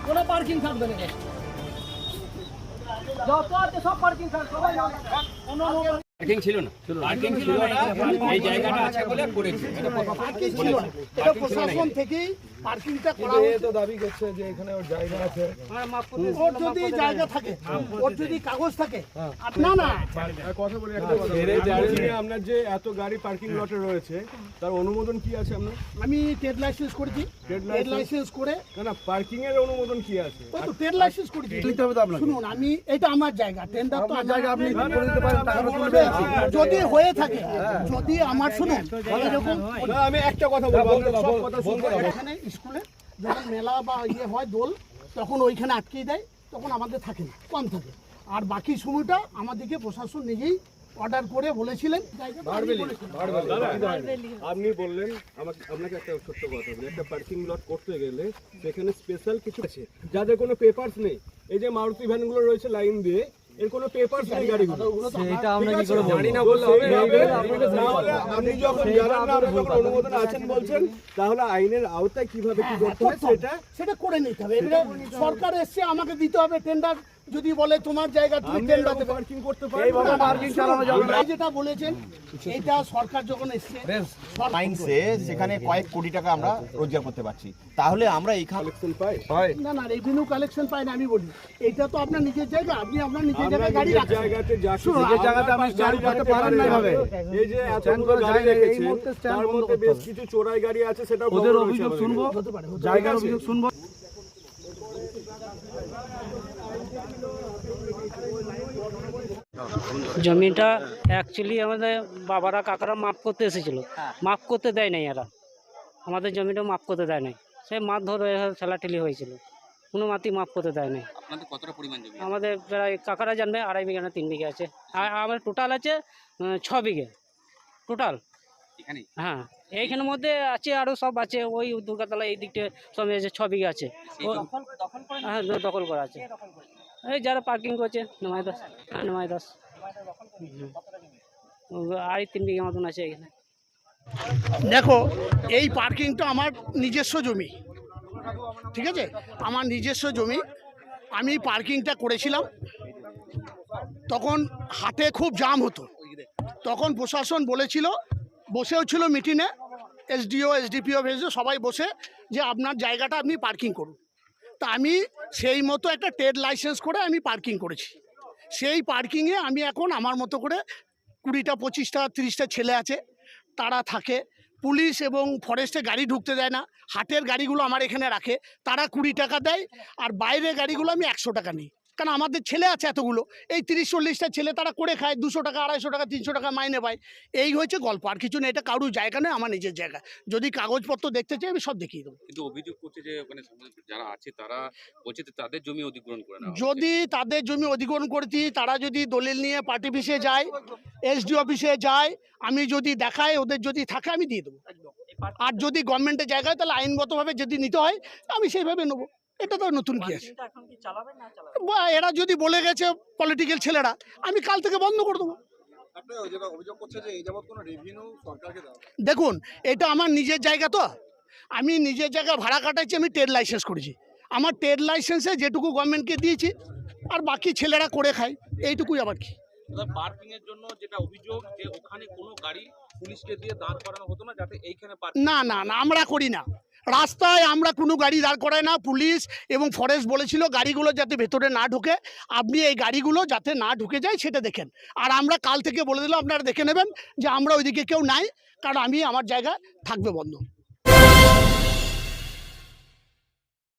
কোনো পার্কিং থাকবে না, যত আছে সব পার্কিং থাকবে, সবাই পার্কিং ছিল না, পার্কিং ছিল না, এই জায়গাটা আছে বলে করেছে। পার্কিং ছিল না, এটা প্রশাসন থেকেই পার্কিংটা করা হয়েছে। তো দাবি করছে যে এখানে ওর জায়গা আছে, ওর যদি জায়গা থাকে, ওর যদি কাগজ থাকে, না না কথা বলি একটা কথা, আপনার যে এত গাড়ি পার্কিং লটে রয়েছে তার অনুমোদন কি আছে আপনার? আমি ট্রেড লাইসেন্স করেছি, ট্রেড লাইসেন্স করে না পার্কিং এর অনুমোদন কি আছে? ওই তো ট্রেড লাইসেন্স করেছি। শুনুন, আমি এটা আমার জায়গা, টেন্ডার তো আমার জায়গা, আপনি করে দিতে পারেন, টাকা তুলবে যদি হয়ে থাকে, যদি আমার শুনুন এরকম। আমি একটা কথা বলবো, সব কথা শুনবো। এখানে স্কুলে যখন মেলা বা ইয়ে হয় দোল, তখন ওইখানে আটকে দেয়, তখন আমাদের থাকে না, কম থাকে। আর বাকি সময়টা আমাদেরকে প্রশাসন নিজেই অর্ডার করে বলেছিলেন। আপনি বললেন আপনাকে একটা ছোট্ট কথা বলি, একটা পার্কিং লট করতে গেলে সেখানে স্পেশাল কিছু আছে যাদের কোনো পেপারস নেই। এই যে মারুতি ভ্যানগুলো রয়েছে লাইন দিয়ে, এর কোনো পেপারস নেই গাড়িগুলো, এটা আমরা কি করে জানি না বললে হবে? আপনি যখন জানেন না, আপনি যখন অনুমোদন আছেন বলছেন, তাহলে আইনের আওতায় কিভাবে কি করতে হবে সেটা করে নিতে হবে। সরকার এসছে, আমাকে দিতে হবে টেন্ডার। যদি বলে তোমার জায়গা তুমি টেন্ডার দেবে, পার্কিং করতে পারবে, পার্কিং চালানো যাবে না। যেটা বলেছেন এটা সরকার যখন এসছে মাইন্সে, সেখানে কয়েক কোটি টাকা আমরা রোজগার করতে পারছি, তাহলে আমরা এই কালেকশন পাই। না না, রেভিনিউ কালেকশন পাই না। আমি বলি এটা তো আপনার নিজের জায়গা, আপনি আপনার নিজের জায়গায় গাড়ি রাখছেন, জায়গাতে যা নিজের জায়গাতে আপনি গাড়ি রাখতে পারেন না ভাবে। এই যে এতগুলো গাড়ি রেখেছেন, তার মধ্যে বেশ কিছু চোরাই গাড়ি আছে, সেটা ওদের অভিযোগ শুনবো, জায়গার অভিযোগ শুনবো। জমিটা অ্যাকচুয়ালি আমাদের বাবারা কাকারা মাপ করতে এসেছিলো, মাপ করতে দেয় নাই এরা, আমাদের জমিটা মাপ করতে দেয় নাই। সে মারধর হয়ে ঠেলাঠেলি হয়েছিল, কোনো মাটি মাপ করতে দেয় নাই। আপনাদের কতটা পরিমাণ জমি? আমাদের প্রায় কাকারা জানবে 2.5 বিঘা না 3 বিঘা আছে, আর আমাদের টোটাল আছে 6 বিঘে টোটাল এখানে। হ্যাঁ, এইখানের মধ্যে আছে আরও সব আছে, ওই দুর্গাতলা এই দিকটা সব আছে, 6 বিঘা আছে। হ্যাঁ, দখল করা আছে, এই যারা পার্কিং করছে নয় দশ, হ্যাঁ 9-10, আর 3 বিঘা মতন আছে এখানে। দেখো, এই পার্কিংটা আমার নিজস্ব জমি, ঠিক আছে, আমার নিজস্ব জমি। আমি পার্কিংটা করেছিলাম, তখন হাটে খুব জাম হতো, তখন প্রশাসন বলেছিল, বসেও ছিল মিটিংয়ে, এসডিও এসডিপিও ভেসে সবাই বসে, যে আপনার জায়গাটা আপনি পার্কিং করুন। তা আমি সেই মতো একটা ট্রেড লাইসেন্স করে আমি পার্কিং করেছি। সেই পার্কিংয়ে আমি এখন আমার মতো করে 20টা 25টা 30টা ছেলে আছে, তারা থাকে। পুলিশ এবং ফরেস্টে গাড়ি ঢুকতে দেয় না, হাটের গাড়িগুলো আমার এখানে রাখে, তারা 20 টাকা দেয়, আর বাইরের গাড়িগুলো আমি 100 টাকা নিই। কারণ আমাদের ছেলে আছে এতগুলো, এই 30-40টা ছেলে, তারা করে খায়, 200 টাকা 250 টাকা 300 টাকা মাইনে পায়। এই হয়েছে গল্প, আর কিছু না। এটা কারুর জায়গা নয়, আমার নিজের জায়গা। যদি কাগজপত্র দেখতে চাই আমি সব দেখিয়ে দেবো। কিন্তু অভিযোগ করছে যে ওখানে যারা আছে তারা বলছে যে তাদের জমি অধিগ্রহণ করে না। যদি তাদের জমি অধিগ্রহণ করেছি, তারা যদি দলিল নিয়ে পার্টি অফিসে যায়, এসডি অফিসে যায়, আমি যদি দেখাই, ওদের যদি থাকে আমি দিয়ে দেবো। আর যদি গভর্নমেন্টের জায়গায়, তাহলে আইনগতভাবে যদি নিতে হয় আমি সেইভাবে নেবো। এটা তো নতুন কি আছে, এরা যদি বলে গেছে পলিটিক্যাল ছেলেরা, আমি কাল থেকে বন্ধ করে দেবো। দেখুন, এটা আমার নিজের জায়গা, তো আমি নিজের জায়গা ভাড়া কাটাচ্ছি, আমি ট্রেড লাইসেন্স করেছি। আমার ট্রেড লাইসেন্সে যেটুকু গভর্নমেন্টকে দিয়েছি, আর বাকি ছেলেরা করে খায়, এইটুকুই। আবার কি পার্কিং এর জন্য যেটা অভিযোগ, যে ওখানে কোনো গাড়ি পুলিশকে দিয়ে দাঁড় করানো হতো না, যাতে এইখানে না না না, আমরা করি না। রাস্তায় আমরা কোনো গাড়ি দাঁড় করাই না। পুলিশ এবং ফরেস্ট বলেছিল গাড়িগুলো যাতে ভেতরে না ঢুকে, আপনি এই গাড়িগুলো যাতে না ঢুকে যায় সেটা দেখেন। আর আমরা কাল থেকে বলে দিলাম, আপনারা দেখে নেবেন যে আমরা ওইদিকে কেউ নাই, কারণ আমি আমার জায়গা থাকবে বন্ধ।